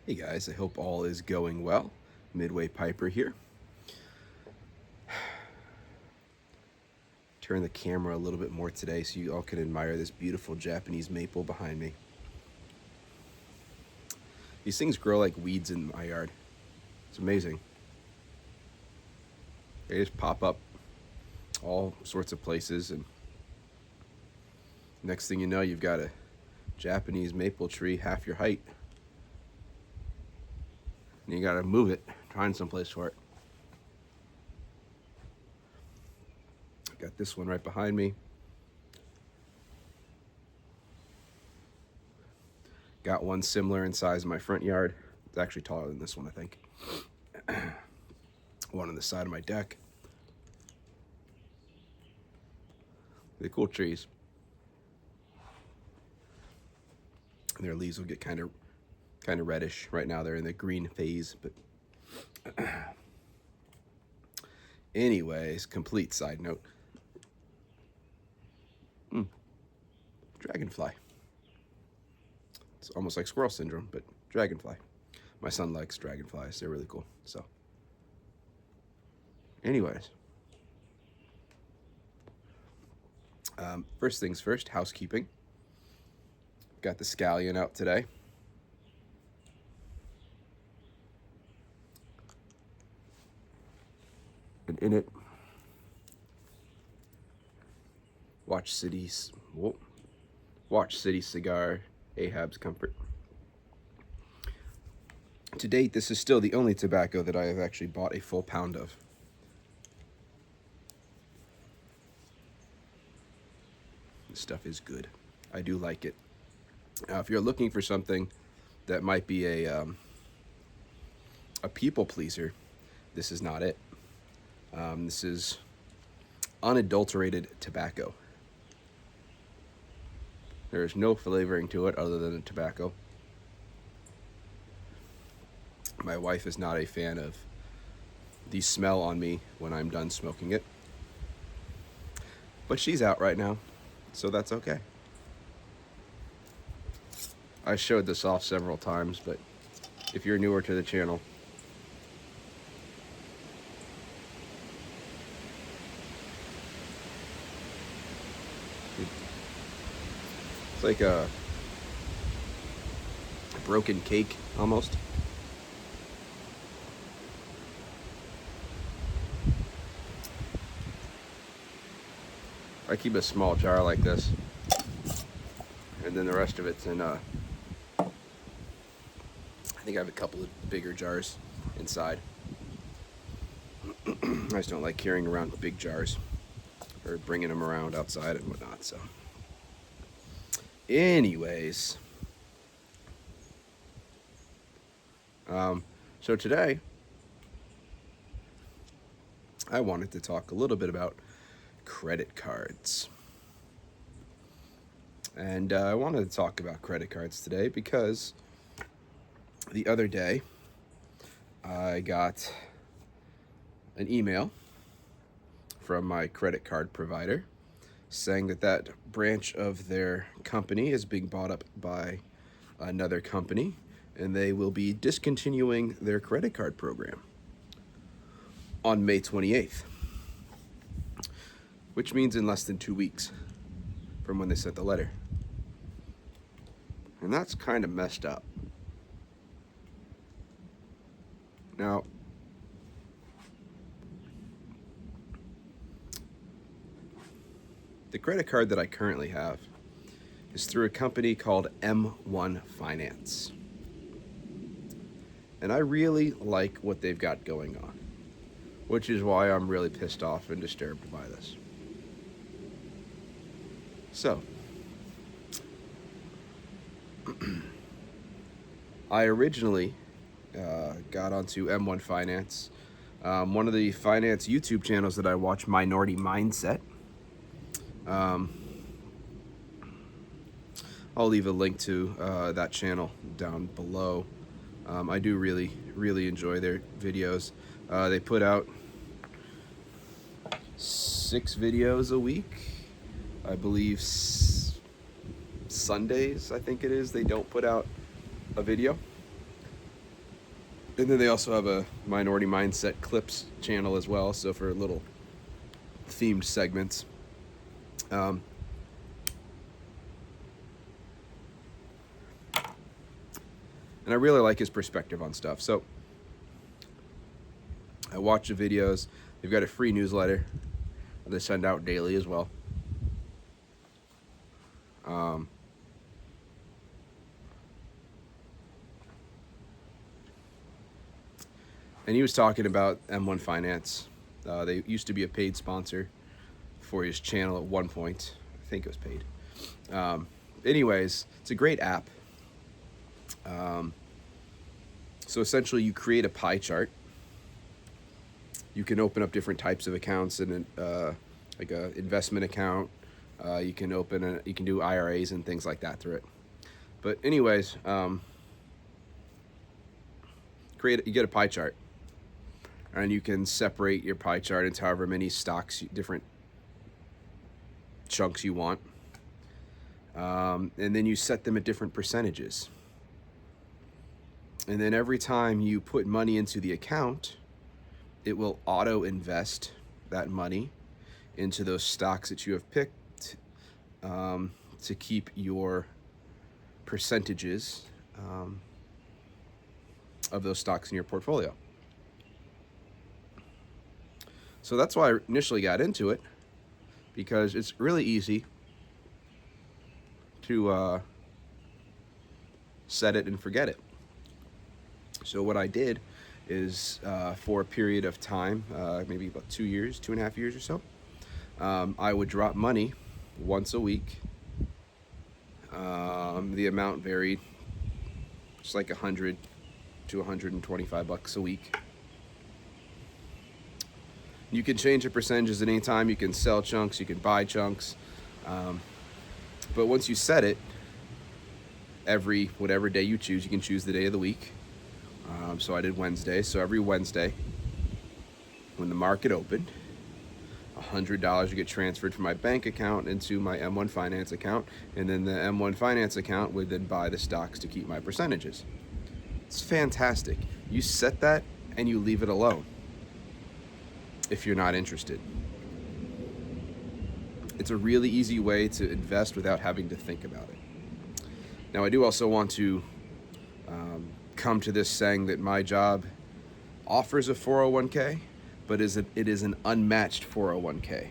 Hey guys, I hope all is going well. Midway Piper here. Turn the camera a little bit more today so you all can admire this beautiful Japanese maple behind me. These things grow like weeds in my yard. It's amazing. They just pop up all sorts of places, and next thing you know, you've got a Japanese maple tree half your height. And you gotta move it, find someplace for it. Got this one right behind me. Got one similar in size in my front yard. It's actually taller than this one, I think. One on the side of my deck. They're cool trees. Their leaves will get kind of reddish. Right now they're in the green phase, but anyways, complete side note. Dragonfly. It's almost like squirrel syndrome, but dragonfly. My son likes dragonflies. They're really cool. So anyways, first things first, housekeeping. Got the scallion out today. And in it, Watch City Cigar, Ahab's Comfort. To date, this is still the only tobacco that I have actually bought a full pound of. This stuff is good. I do like it. If you're looking for something that might be a people pleaser, this is not it. This is unadulterated tobacco. There is no flavoring to it other than the tobacco. My wife is not a fan of the smell on me when I'm done smoking it. But she's out right now, so that's okay. I showed this off several times, but if you're newer to the channel, it's like a broken cake almost. I keep a small jar like this, and then the rest of it's in I think I have a couple of bigger jars inside. I just don't like carrying around big jars or bringing them around outside and whatnot. So anyways, so today I wanted to talk a little bit about credit cards. And I wanted to talk about credit cards today because the other day I got an email from my credit card provider saying that that branch of their company is being bought up by another company and they will be discontinuing their credit card program on May 28th, which means in less than 2 weeks from when they sent the letter. And that's kind of messed up. Now, the credit card that I currently have is through a company called M1 Finance. And I really like what they've got going on, which is why I'm really pissed off and disturbed by this. So, I originally got onto M1 Finance. One of the finance YouTube channels that I watch, Minority Mindset. I'll leave a link to that channel down below. I do really enjoy their videos. They put out 6 videos a week. I believe Sundays, I think it is, they don't put out a video. And then they also have a Minority Mindset Clips channel as well, so for little themed segments. Um, and I really like his perspective on stuff. So I watch the videos. They've got a free newsletter they send out daily as well. Um, and he was talking about M1 Finance. They used to be a paid sponsor for his channel at one point. I think it was paid. Anyways, it's a great app. So essentially, you create a pie chart. You can open up different types of accounts and like a investment account. You can you can do IRAs and things like that through it. But anyways, you get a pie chart, and you can separate your pie chart into however many stocks, different chunks you want, and then you set them at different percentages. And then every time you put money into the account, it will auto invest that money into those stocks that you have picked, to keep your percentages of those stocks in your portfolio. So that's why I initially got into it, because it's really easy to set it and forget it. So what I did is, for a period of time, maybe about 2.5 years or so, I would drop money once a week. The amount varied, just like $100 to $125 a week. You can change the percentages at any time. You can sell chunks, you can buy chunks. But once you set it, whatever day you choose, you can choose the day of the week. So I did Wednesday. So every Wednesday, when the market opened, $100 would get transferred from my bank account into my M1 Finance account, and then the M1 Finance account would then buy the stocks to keep my percentages. It's fantastic. You set that and you leave it alone if you're not interested. It's a really easy way to invest without having to think about it. Now, I do also want to come to this saying that my job offers a 401k, but it is an unmatched 401k.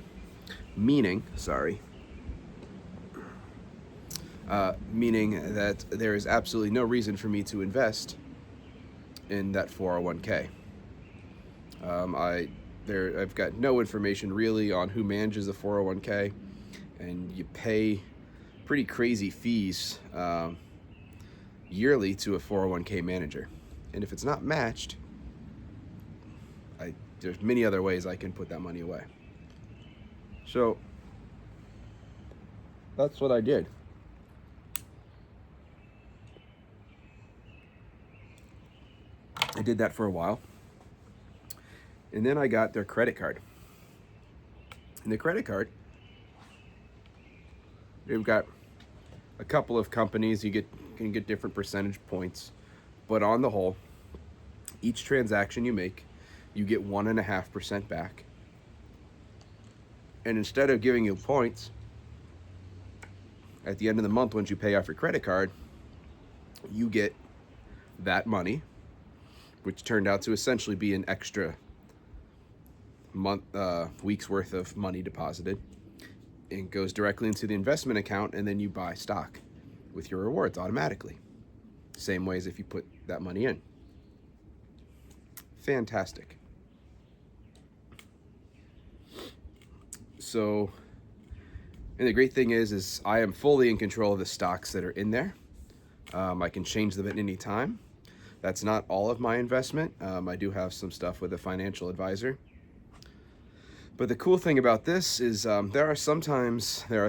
Meaning that there is absolutely no reason for me to invest in that 401k. I've got no information really on who manages a 401k, and you pay pretty crazy fees yearly to a 401k manager. And if it's not matched, there's many other ways I can put that money away. So that's what I did. I did that for a while. And then I got their credit card. And the credit card, they've got a couple of companies. You can get different percentage points. But on the whole, each transaction you make, you get 1.5% back. And instead of giving you points, at the end of the month, once you pay off your credit card, you get that money, which turned out to essentially be an extra week's worth of money deposited. It goes directly into the investment account, and then you buy stock with your rewards automatically. Same way as if you put that money in. Fantastic. So, and the great thing is I am fully in control of the stocks that are in there. I can change them at any time. That's not all of my investment. I do have some stuff with a financial advisor. But the cool thing about this is there are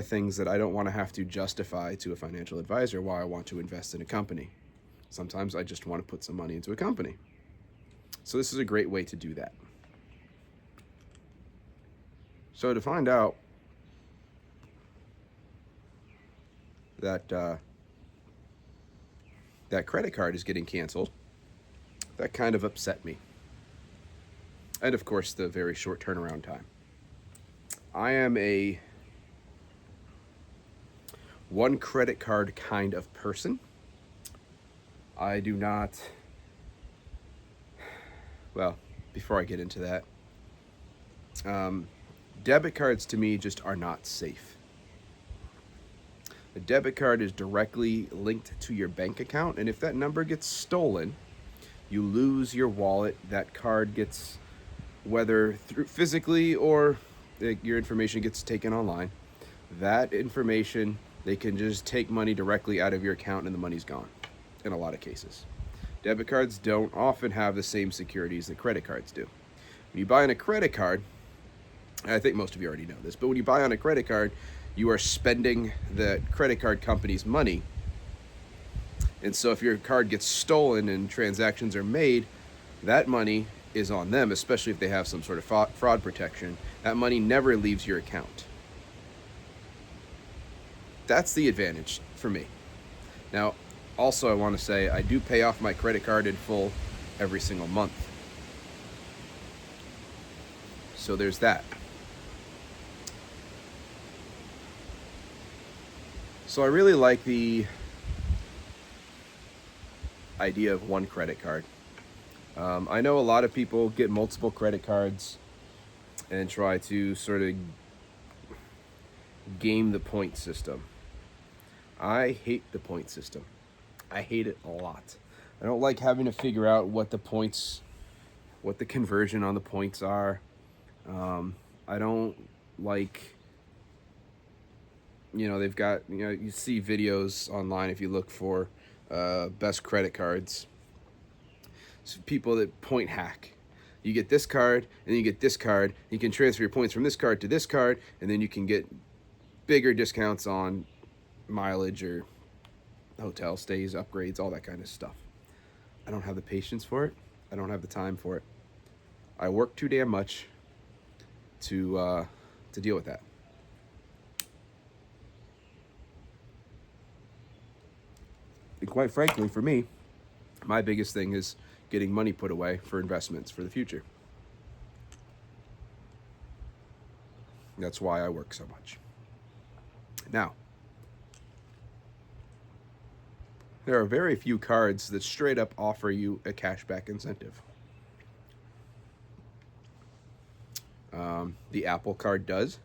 things that I don't want to have to justify to a financial advisor why I want to invest in a company. Sometimes I just want to put some money into a company. So this is a great way to do that. So to find out that that credit card is getting canceled, That kind of upset me. And of course, the very short turnaround time. I am a one credit card kind of person. I do not, well, before I get into that, debit cards to me just are not safe. A debit card is directly linked to your bank account, and if that number gets stolen, you lose your wallet. That card gets, whether through physically or your information gets taken online, that information, they can just take money directly out of your account and the money's gone in a lot of cases. Debit cards don't often have the same securities that credit cards do. When you buy on a credit card, I think most of you already know this, but when you buy on a credit card, you are spending the credit card company's money. And so if your card gets stolen and transactions are made, that money is on them, especially if they have some sort of fraud protection. That money never leaves your account. That's the advantage for me. Now, also I want to say I do pay off my credit card in full every single month. So there's that. So I really like the idea of one credit card. I know a lot of people get multiple credit cards and try to sort of game the point system. I hate the point system. I hate it a lot. I don't like having to figure out what the points, what the conversion on the points are. I don't like, they've got, you see videos online if you look for best credit cards. So people that point hack. You get this card, and then you get this card. You can transfer your points from this card to this card, and then you can get bigger discounts on mileage or hotel stays, upgrades, all that kind of stuff. I don't have the patience for it. I don't have the time for it. I work too damn much to deal with that. And quite frankly, for me, my biggest thing is getting money put away for investments for the future. That's why I work so much. Now, there are very few cards that straight up offer you a cashback incentive. The Apple Card does.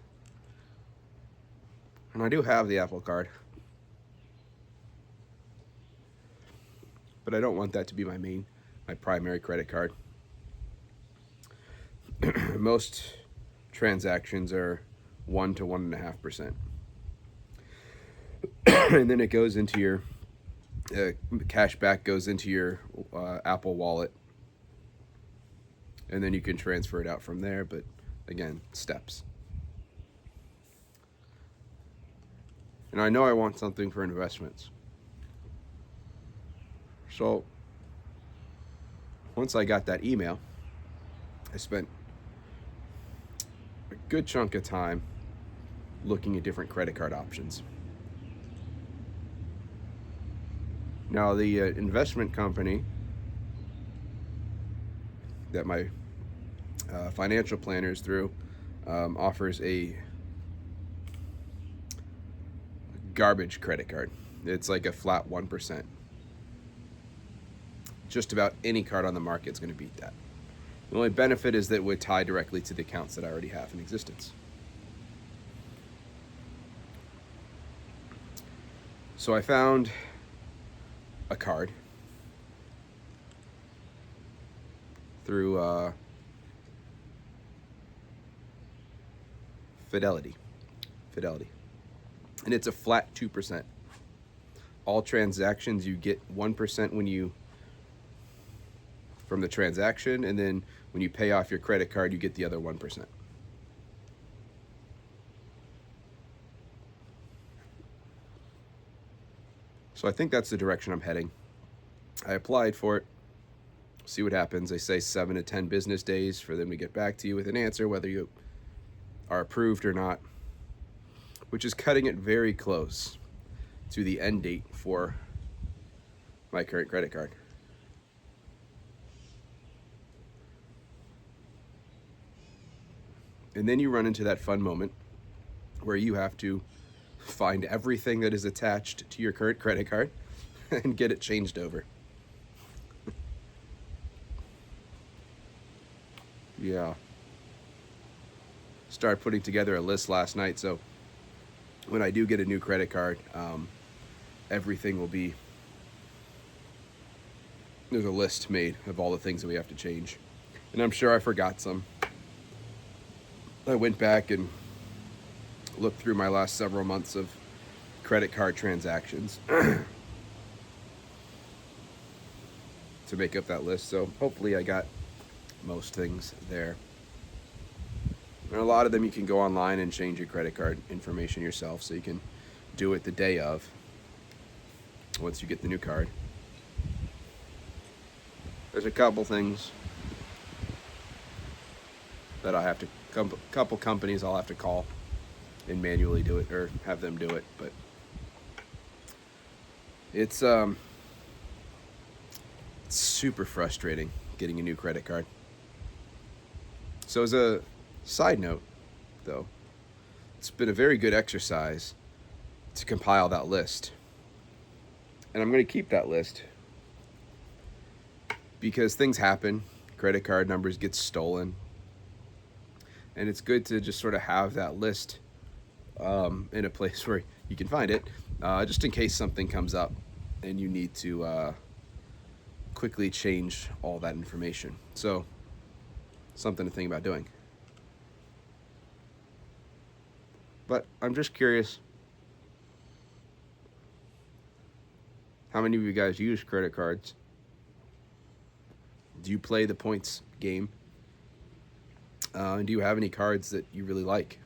And I do have the Apple Card. But I don't want that to be my primary credit card. Most transactions are 1 to 1.5%. And then it goes into your cashback goes into your Apple Wallet, and then you can transfer it out from there. But again, steps. And I know I want something for investments. So once I got that email, I spent a good chunk of time looking at different credit card options. Now, the investment company that my financial planner is through offers a garbage credit card. It's like a flat 1%. Just about any card on the market is going to beat that. The only benefit is that it would tie directly to the accounts that I already have in existence. So I found a card through Fidelity, and it's a flat 2%. All transactions, you get 1% from the transaction, and then when you pay off your credit card, you get the other 1%. So I think that's the direction I'm heading. I applied for it. See what happens. They say 7 to 10 business days for them to get back to you with an answer, whether you are approved or not, which is cutting it very close to the end date for my current credit card. And then you run into that fun moment where you have to find everything that is attached to your current credit card and get it changed over. Yeah. Started putting together a list last night, so when I do get a new credit card, everything will be, there's a list made of all the things that we have to change. And I'm sure I forgot some. I went back and looked through my last several months of credit card transactions to make up that list. So hopefully I got most things there. And a lot of them you can go online and change your credit card information yourself, so you can do it the day of, once you get the new card. There's a couple things that I have to, couple companies I'll have to call and manually do it, or have them do it, but it's super frustrating getting a new credit card. So as a side note, though, it's been a very good exercise to compile that list. And I'm going to keep that list because things happen, credit card numbers get stolen, and it's good to just sort of have that list in a place where you can find it, just in case something comes up and you need to quickly change all that information. So, something to think about doing. But I'm just curious, how many of you guys use credit cards? Do you play the points game? And do you have any cards that you really like?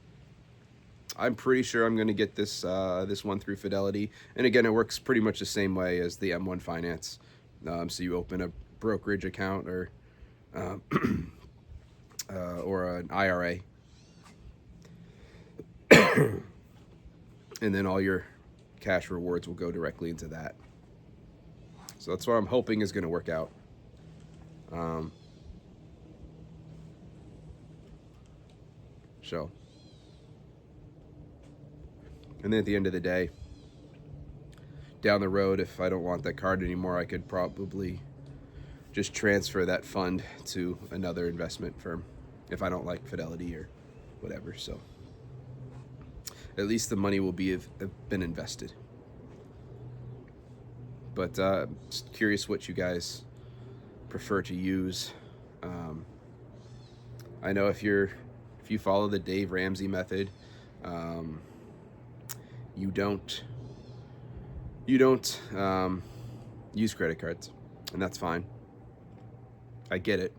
I'm pretty sure I'm going to get this this one through Fidelity. And again, it works pretty much the same way as the M1 Finance. So you open a brokerage account or an IRA. And then all your cash rewards will go directly into that. So that's what I'm hoping is going to work out. And then at the end of the day, down the road, if I don't want that card anymore, I could probably just transfer that fund to another investment firm if I don't like Fidelity or whatever. So at least the money will have been invested. But just curious what you guys prefer to use. I know if you follow the Dave Ramsey method, you don't use credit cards, and that's fine. I get it.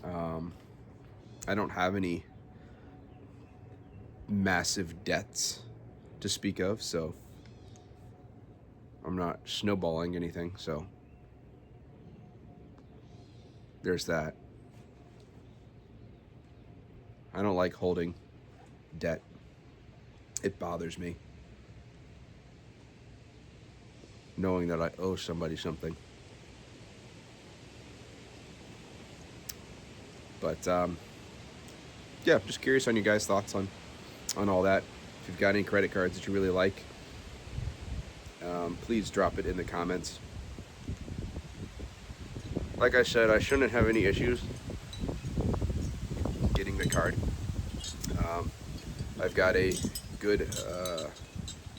I don't have any massive debts to speak of, so I'm not snowballing anything, so there's that. I don't like holding debt. It bothers me knowing that I owe somebody something. But yeah, just curious on you guys' thoughts on all that. If you've got any credit cards that you really like, please drop it in the comments. Like I said, I shouldn't have any issues getting the card. I've got a good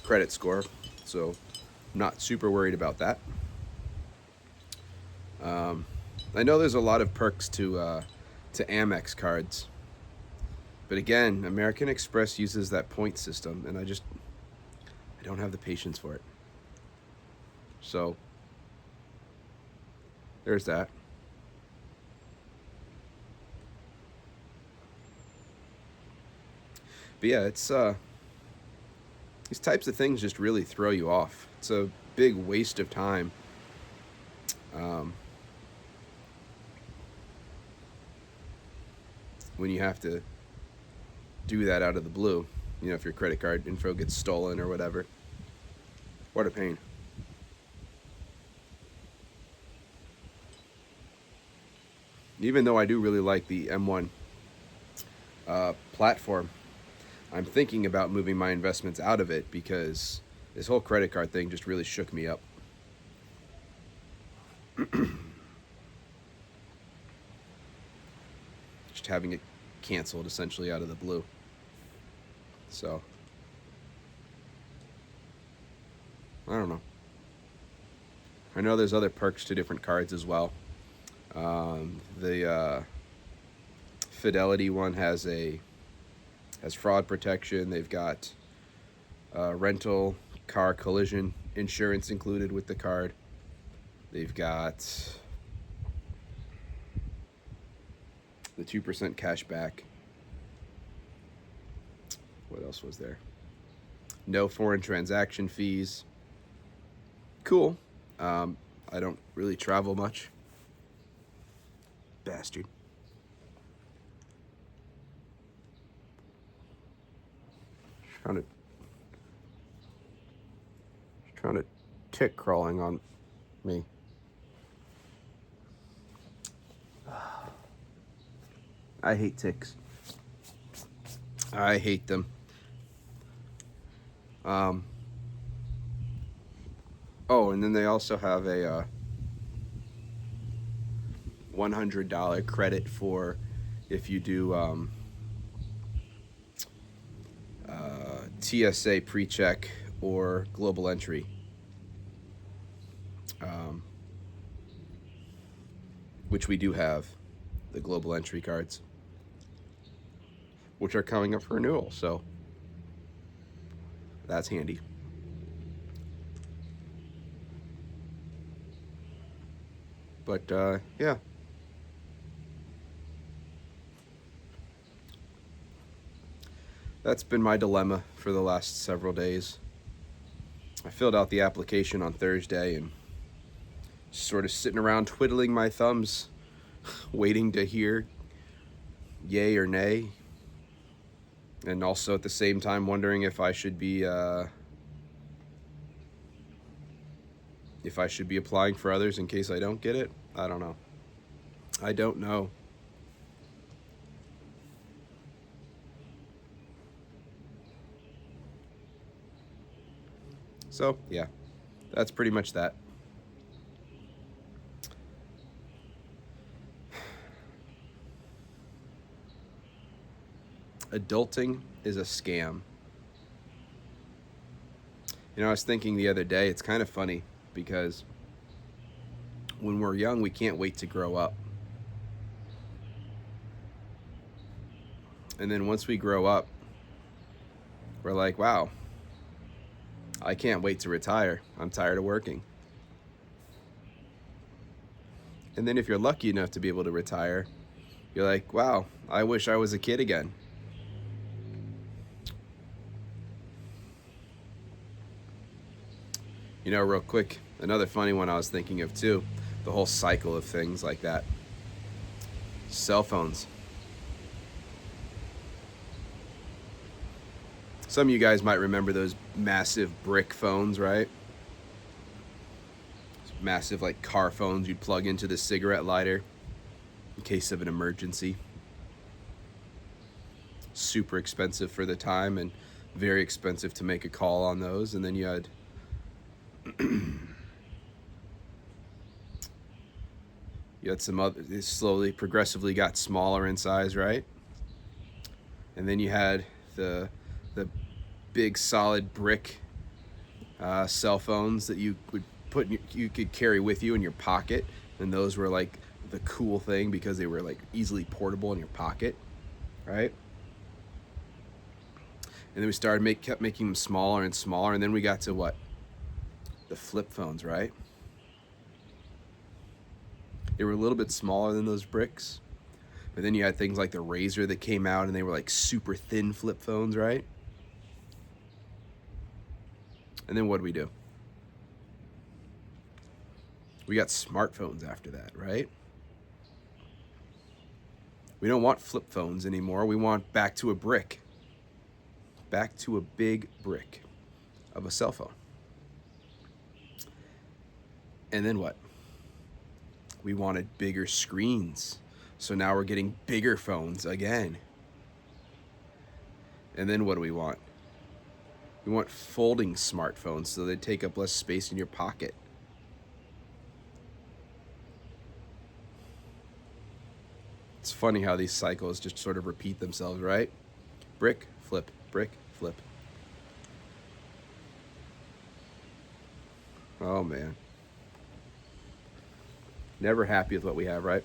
credit score, so I'm not super worried about that. I know there's a lot of perks to Amex cards, but again, American Express uses that point system, and I don't have the patience for it. So there's that. But yeah, it's these types of things just really throw you off. It's a big waste of time. When you have to do that out of the blue, if your credit card info gets stolen or whatever. What a pain. Even though I do really like the M1 platform. I'm thinking about moving my investments out of it because this whole credit card thing just really shook me up. Just having it canceled essentially out of the blue. So, I don't know. I know there's other perks to different cards as well. The Fidelity one has fraud protection. They've got rental car collision insurance included with the card. They've got the 2% cash back. What else was there? No foreign transaction fees. Cool. I don't really travel much. Bastard. Trying to tick crawling on me. I hate ticks. I hate them. Oh, and then they also have a $100 credit for if you do TSA pre-check or global entry. Which we do have, the global entry cards, which are coming up for renewal, so that's handy. But yeah. That's been my dilemma for the last several days. I filled out the application on Thursday and sort of sitting around twiddling my thumbs, waiting to hear yay or nay. And also at the same time wondering if I should be applying for others in case I don't get it. I don't know. I don't know. So, yeah. That's pretty much that. Adulting is a scam. You know, I was thinking the other day, it's kind of funny because when we're young, we can't wait to grow up. And then once we grow up, we're like, wow, I can't wait to retire. I'm tired of working. And then if you're lucky enough to be able to retire, you're like, wow, I wish I was a kid again. You know, real quick, another funny one I was thinking of too, the whole cycle of things like that. Cell phones. Some of you guys might remember those massive brick phones, right? Massive like car phones you'd plug into the cigarette lighter in case of an emergency. Super expensive for the time and very expensive to make a call on those. And then you had some other, they slowly, progressively got smaller in size, right? And then you had the big solid brick cell phones that you would you could carry with you in your pocket, and those were like the cool thing because they were like easily portable in your pocket, right? And then we kept making them smaller and smaller, and then we got to what? The flip phones, right? They were a little bit smaller than those bricks, but then you had things like the Razr that came out, and they were like super thin flip phones, right? And then what do we do? We got smartphones after that, right? We don't want flip phones anymore. We want back to a brick. Back to a big brick of a cell phone. And then what? We wanted bigger screens. So now we're getting bigger phones again. And then what do we want? We want folding smartphones so they take up less space in your pocket. It's funny how these cycles just sort of repeat themselves, right? Brick, flip, brick, flip. Oh man. Never happy with what we have, right?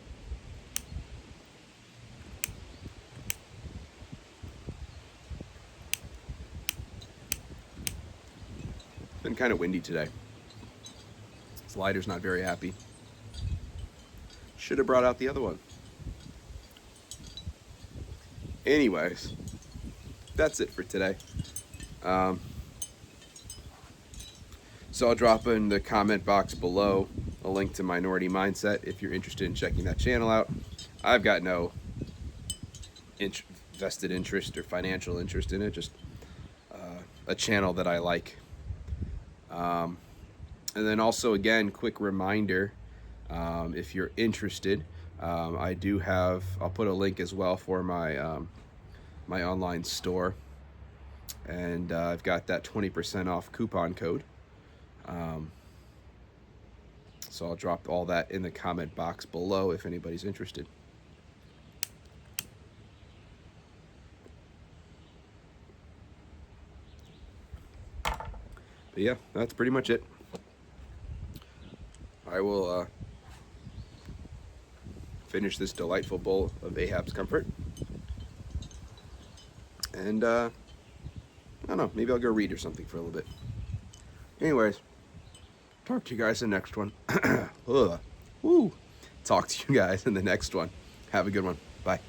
It's been kind of windy today. Slider's not very happy. Should have brought out the other one. Anyways, that's it for today. So I'll drop in the comment box below a link to Minority Mindset if you're interested in checking that channel out. I've got no vested interest or financial interest in it, just a channel that I like. And then also, again, quick reminder, if you're interested, I do have, I'll put a link as well for my my online store, and I've got that 20% off coupon code. So I'll drop all that in the comment box below if anybody's interested. But yeah, that's pretty much it. I will finish this delightful bowl of Ahab's Comfort. And I don't know, maybe I'll go read or something for a little bit. Anyways, talk to you guys in the next one. Woo. Talk to you guys in the next one. Have a good one. Bye.